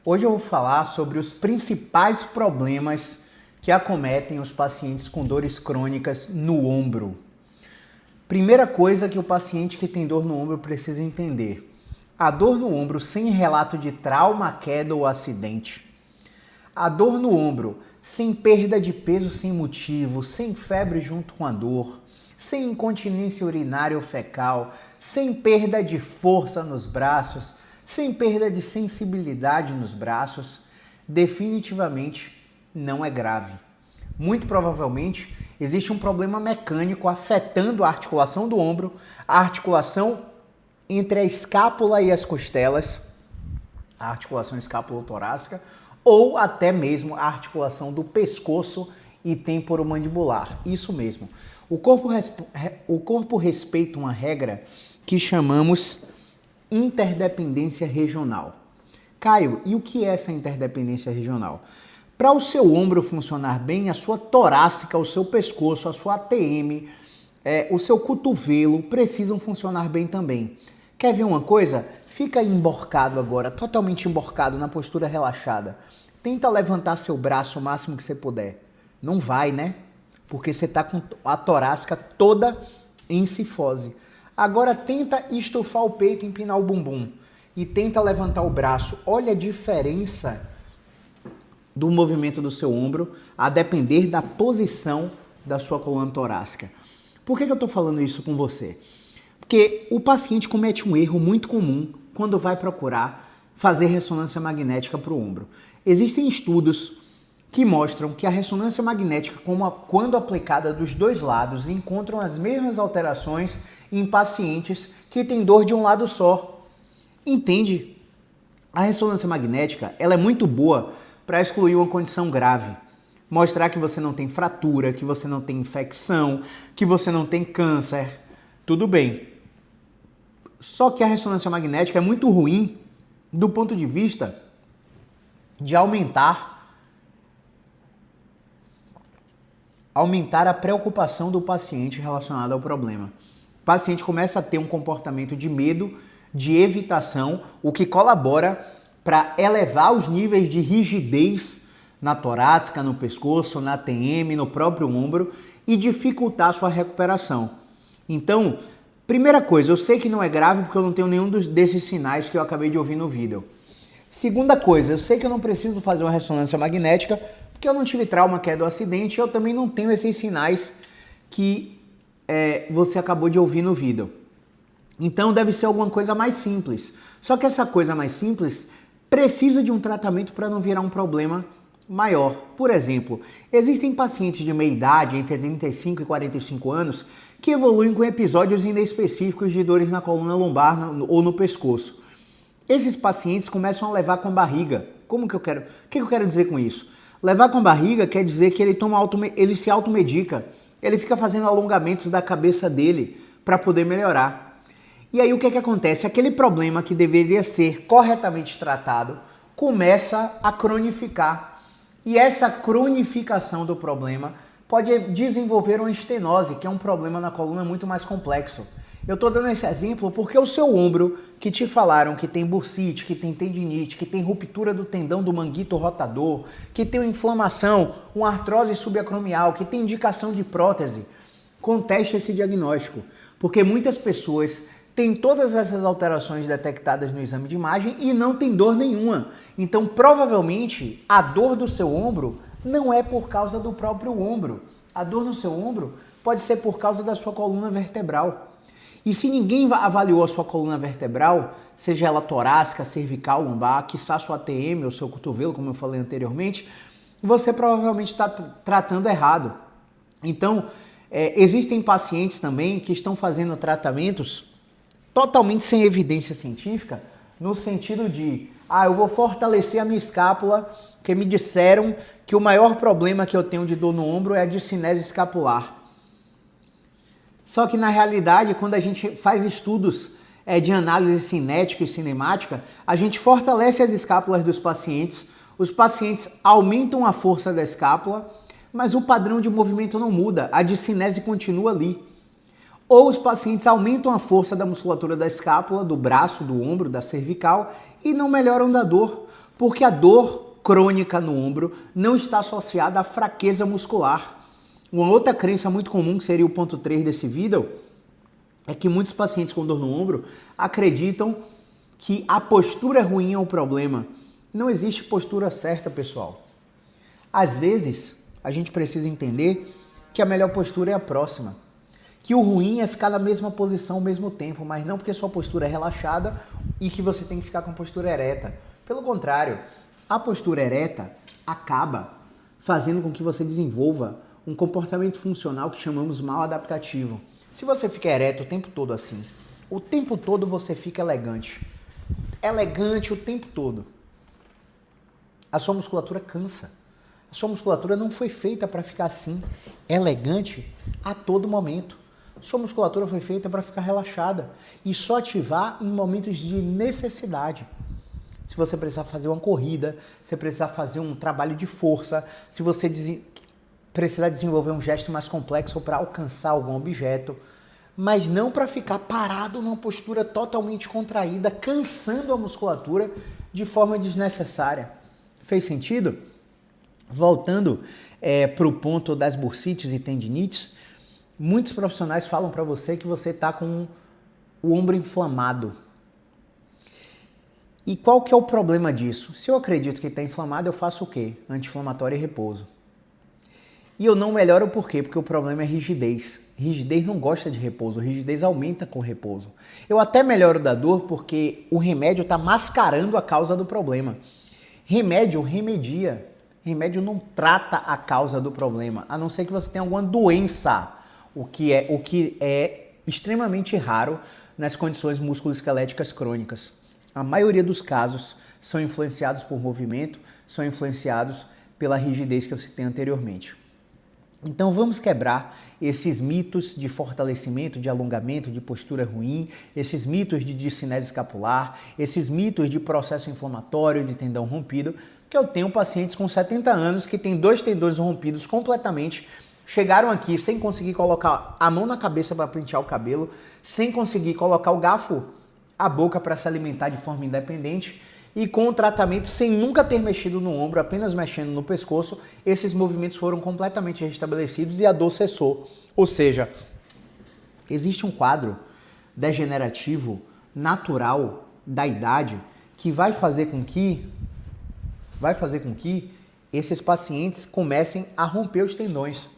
Hoje eu vou falar sobre os principais problemas que acometem os pacientes com dores crônicas no ombro. Primeira coisa que o paciente que tem dor no ombro precisa entender: a dor no ombro sem relato de trauma, queda ou acidente. A dor no ombro sem perda de peso sem motivo, sem febre junto com a dor, sem incontinência urinária ou fecal, sem perda de força nos braços, sem perda de sensibilidade nos braços, definitivamente não é grave. Muito provavelmente existe um problema mecânico afetando a articulação do ombro, a articulação entre a escápula e as costelas, a articulação escápulo-torácica, ou até mesmo a articulação do pescoço e temporomandibular. Isso mesmo. O corpo respeita uma regra que chamamos interdependência regional. Caio, e o que é essa interdependência regional? Para o seu ombro funcionar bem, a sua torácica, o seu pescoço, a sua ATM, o seu cotovelo precisam funcionar bem também. Quer ver uma coisa? Fica emborcado agora, totalmente emborcado, na postura relaxada. Tenta levantar seu braço o máximo que você puder. Não vai, né? Porque você está com a torácica toda em cifose. Agora tenta estufar o peito, empinar o bumbum. E tenta levantar o braço. Olha a diferença do movimento do seu ombro a depender da posição da sua coluna torácica. Por que eu estou falando isso com você? Porque o paciente comete um erro muito comum quando vai procurar fazer ressonância magnética para o ombro. Existem estudos que mostram que a ressonância magnética, quando aplicada dos dois lados, encontram as mesmas alterações em pacientes que têm dor de um lado só. Entende? A ressonância magnética ela é muito boa para excluir uma condição grave. Mostrar que você não tem fratura, que você não tem infecção, que você não tem câncer. Tudo bem. Só que a ressonância magnética é muito ruim do ponto de vista de aumentar a preocupação do paciente relacionada ao problema. O paciente começa a ter um comportamento de medo, de evitação, o que colabora para elevar os níveis de rigidez na torácica, no pescoço, na TM, no próprio ombro e dificultar a sua recuperação. Então, primeira coisa, eu sei que não é grave porque eu não tenho nenhum desses sinais que eu acabei de ouvir no vídeo. Segunda coisa, eu sei que eu não preciso fazer uma ressonância magnética porque eu não tive trauma, queda ou acidente, e eu também não tenho esses sinais que você acabou de ouvir no vídeo. Então deve ser alguma coisa mais simples. Só que essa coisa mais simples precisa de um tratamento para não virar um problema maior. Por exemplo, existem pacientes de meia idade, entre 35 e 45 anos, que evoluem com episódios inespecíficos de dores na coluna lombar ou no pescoço. Esses pacientes começam a levar com a barriga. O que eu quero dizer com isso? Levar com a barriga quer dizer que ele se automedica. Ele fica fazendo alongamentos da cabeça dele para poder melhorar. E aí o que acontece? Aquele problema que deveria ser corretamente tratado começa a cronificar. E essa cronificação do problema pode desenvolver uma estenose, que é um problema na coluna muito mais complexo. Eu estou dando esse exemplo porque o seu ombro, que te falaram que tem bursite, que tem tendinite, que tem ruptura do tendão do manguito rotador, que tem uma inflamação, uma artrose subacromial, que tem indicação de prótese, conteste esse diagnóstico. Porque muitas pessoas têm todas essas alterações detectadas no exame de imagem e não tem dor nenhuma. Então, provavelmente, a dor do seu ombro não é por causa do próprio ombro. A dor no seu ombro pode ser por causa da sua coluna vertebral. E se ninguém avaliou a sua coluna vertebral, seja ela torácica, cervical, lombar, quiçá sua ATM ou seu cotovelo, como eu falei anteriormente, você provavelmente está tratando errado. Então, existem pacientes também que estão fazendo tratamentos totalmente sem evidência científica, no sentido de, eu vou fortalecer a minha escápula, porque me disseram que o maior problema que eu tenho de dor no ombro é a discinese escapular. Só que na realidade, quando a gente faz estudos de análise cinética e cinemática, a gente fortalece as escápulas dos pacientes, os pacientes aumentam a força da escápula, mas o padrão de movimento não muda, a discinese continua ali. Ou os pacientes aumentam a força da musculatura da escápula, do braço, do ombro, da cervical e não melhoram da dor, Porque a dor crônica no ombro não está associada à fraqueza muscular. Uma outra crença muito comum, que seria o ponto 3 desse vídeo, é que muitos pacientes com dor no ombro acreditam que a postura ruim é o problema. Não existe postura certa, pessoal. Às vezes, a gente precisa entender que a melhor postura é a próxima. Que o ruim é ficar na mesma posição ao mesmo tempo, mas não porque sua postura é relaxada e que você tem que ficar com a postura ereta. Pelo contrário, a postura ereta acaba fazendo com que você desenvolva um comportamento funcional que chamamos mal adaptativo. Se você fica ereto o tempo todo assim, o tempo todo você fica elegante. Elegante o tempo todo. A sua musculatura cansa. A sua musculatura não foi feita para ficar assim, elegante, a todo momento. Sua musculatura foi feita para ficar relaxada e só ativar em momentos de necessidade. Se você precisar fazer uma corrida, se precisar fazer um trabalho de força, se você precisar desenvolver um gesto mais complexo para alcançar algum objeto, mas não para ficar parado numa postura totalmente contraída, cansando a musculatura de forma desnecessária. Fez sentido? Voltando para o ponto das bursites e tendinites, muitos profissionais falam para você que você está com o ombro inflamado. E qual que é o problema disso? Se eu acredito que está inflamado, eu faço o quê? Anti-inflamatório e repouso. E eu não melhoro por quê? Porque o problema é rigidez. Rigidez não gosta de repouso, rigidez aumenta com repouso. Eu até melhoro da dor porque o remédio está mascarando a causa do problema. Remédio remedia. Remédio não trata a causa do problema, a não ser que você tenha alguma doença, o que é extremamente raro nas condições musculoesqueléticas crônicas. A maioria dos casos são influenciados por movimento, são influenciados pela rigidez que eu citei anteriormente. Então vamos quebrar esses mitos de fortalecimento, de alongamento, de postura ruim, esses mitos de discinese escapular, esses mitos de processo inflamatório, de tendão rompido, que eu tenho pacientes com 70 anos que têm 2 tendões rompidos completamente, chegaram aqui sem conseguir colocar a mão na cabeça para pentear o cabelo, sem conseguir colocar o garfo à boca para se alimentar de forma independente, e com o tratamento, sem nunca ter mexido no ombro, apenas mexendo no pescoço, esses movimentos foram completamente restabelecidos e a dor cessou. Ou seja, existe um quadro degenerativo natural da idade que vai fazer com que esses pacientes comecem a romper os tendões,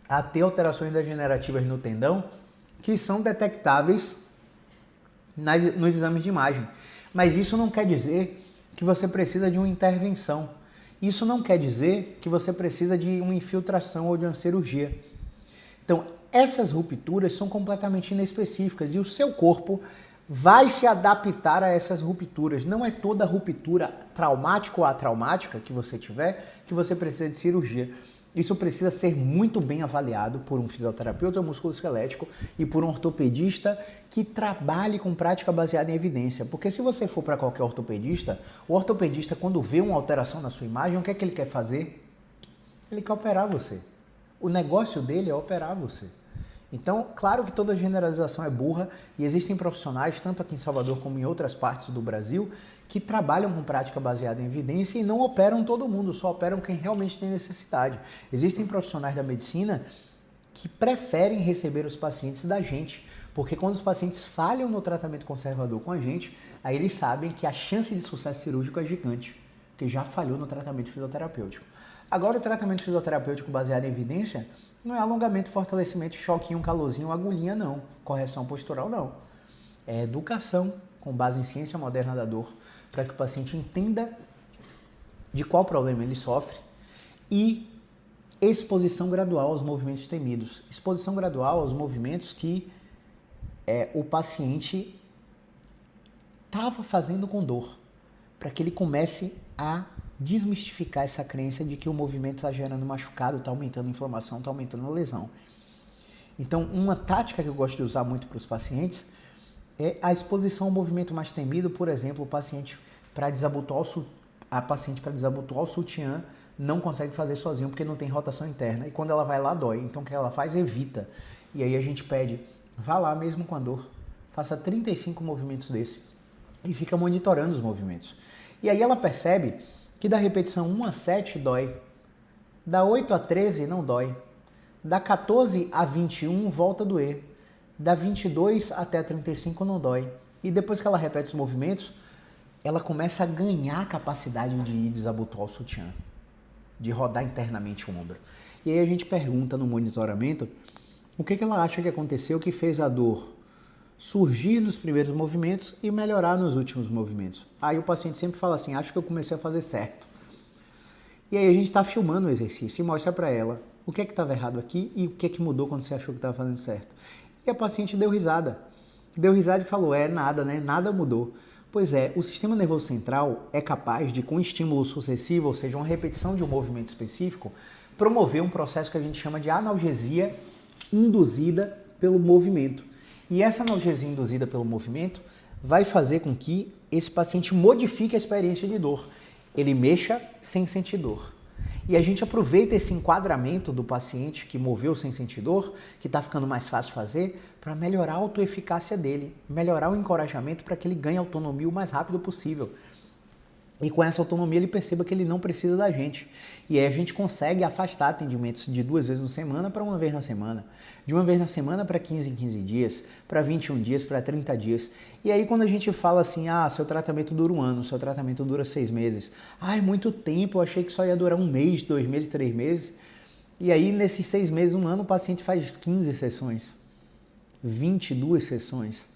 a ter alterações degenerativas no tendão que são detectáveis nos exames de imagem. Mas isso não quer dizer que você precisa de uma intervenção. Isso não quer dizer que você precisa de uma infiltração ou de uma cirurgia. Então, essas rupturas são completamente inespecíficas e o seu corpo vai se adaptar a essas rupturas. Não é toda ruptura traumática ou atraumática que você tiver que você precisa de cirurgia. Isso precisa ser muito bem avaliado por um fisioterapeuta musculoesquelético e por um ortopedista que trabalhe com prática baseada em evidência. Porque se você for para qualquer ortopedista, o ortopedista, quando vê uma alteração na sua imagem, o que é que ele quer fazer? Ele quer operar você. O negócio dele é operar você. Então, claro que toda generalização é burra e existem profissionais, tanto aqui em Salvador como em outras partes do Brasil, que trabalham com prática baseada em evidência e não operam todo mundo, só operam quem realmente tem necessidade. Existem profissionais da medicina que preferem receber os pacientes da gente, porque quando os pacientes falham no tratamento conservador com a gente, aí eles sabem que a chance de sucesso cirúrgico é gigante, porque já falhou no tratamento fisioterapêutico. Agora, o tratamento fisioterapêutico baseado em evidência não é alongamento, fortalecimento, choquinho, calorzinho, agulhinha, não. Correção postural, não. É educação com base em ciência moderna da dor, para que o paciente entenda de qual problema ele sofre e exposição gradual aos movimentos temidos. Exposição gradual aos movimentos que o paciente estava fazendo com dor, para que ele comece a desmistificar essa crença de que o movimento está gerando machucado, está aumentando a inflamação, está aumentando a lesão. Então, uma tática que eu gosto de usar muito para os pacientes é a exposição ao movimento mais temido. Por exemplo, a paciente para desabotoar o sutiã não consegue fazer sozinho porque não tem rotação interna. E quando ela vai lá, dói. Então, o que ela faz? Evita. E aí a gente pede, vá lá mesmo com a dor. Faça 35 movimentos desse. e fica monitorando os movimentos. E aí ela percebe que da repetição 1 a 7 dói, da 8 a 13 não dói, da 14 a 21 volta a doer, da 22 até a 35 não dói. E depois que ela repete os movimentos, ela começa a ganhar a capacidade de ir desabotoar o sutiã, de rodar internamente o ombro. E aí a gente pergunta no monitoramento o que ela acha que aconteceu que fez a dor surgir nos primeiros movimentos e melhorar nos últimos movimentos. Aí o paciente sempre fala assim, acho que eu comecei a fazer certo. E aí a gente está filmando o exercício e mostra para ela o que estava errado aqui e o que mudou quando você achou que estava fazendo certo. E a paciente deu risada. Deu risada e falou, nada, né? Nada mudou. Pois é, o sistema nervoso central é capaz de, com estímulo sucessivo, ou seja, uma repetição de um movimento específico, promover um processo que a gente chama de analgesia induzida pelo movimento. E essa analgesia induzida pelo movimento vai fazer com que esse paciente modifique a experiência de dor. Ele mexa sem sentir dor. E a gente aproveita esse enquadramento do paciente que moveu sem sentir dor, que está ficando mais fácil de fazer, para melhorar a autoeficácia dele, melhorar o encorajamento para que ele ganhe autonomia o mais rápido possível. E com essa autonomia ele perceba que ele não precisa da gente. E aí a gente consegue afastar atendimentos de 2 vezes na semana para 1 vez na semana. De 1 vez na semana para 15 em 15 dias, para 21 dias, para 30 dias. E aí quando a gente fala assim, seu tratamento dura 1 ano, seu tratamento dura 6 meses. É muito tempo, eu achei que só ia durar 1 mês, 2 meses, 3 meses. E aí nesses 6 meses, 1 ano, o paciente faz 15 sessões, 22 sessões.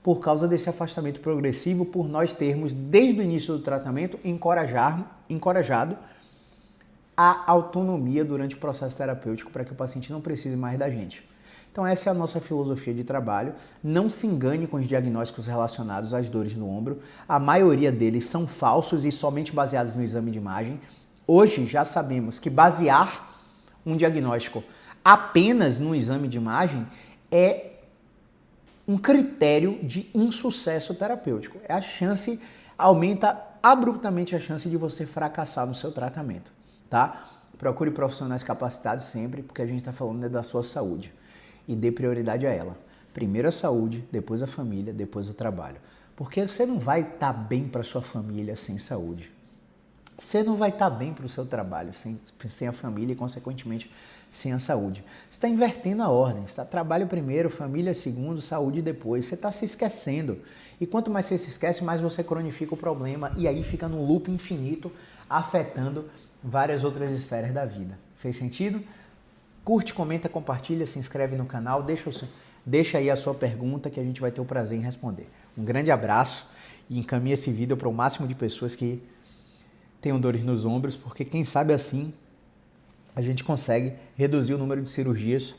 Por causa desse afastamento progressivo, por nós termos, desde o início do tratamento, encorajado a autonomia durante o processo terapêutico para que o paciente não precise mais da gente. Então essa é a nossa filosofia de trabalho. Não se engane com os diagnósticos relacionados às dores no ombro. A maioria deles são falsos e somente baseados no exame de imagem. Hoje já sabemos que basear um diagnóstico apenas no exame de imagem é um critério de insucesso terapêutico. Aumenta abruptamente a chance de você fracassar no seu tratamento, tá? Procure profissionais capacitados sempre, porque a gente está falando da sua saúde. E dê prioridade a ela. Primeiro a saúde, depois a família, depois o trabalho. Porque você não vai estar bem para sua família sem saúde. Você não vai estar bem para o seu trabalho sem a família e, consequentemente, sem a saúde. Você está invertendo a ordem. Você está trabalho primeiro, família segundo, saúde depois. Você está se esquecendo. E quanto mais você se esquece, mais você cronifica o problema e aí fica num loop infinito, afetando várias outras esferas da vida. Fez sentido? Curte, comenta, compartilha, se inscreve no canal, deixa aí a sua pergunta que a gente vai ter o prazer em responder. Um grande abraço e encaminhe esse vídeo para o máximo de pessoas que tenham dores nos ombros, porque quem sabe assim a gente consegue reduzir o número de cirurgias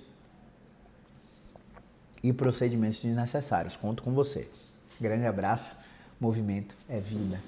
e procedimentos desnecessários. Conto com você. Grande abraço. Movimento é vida.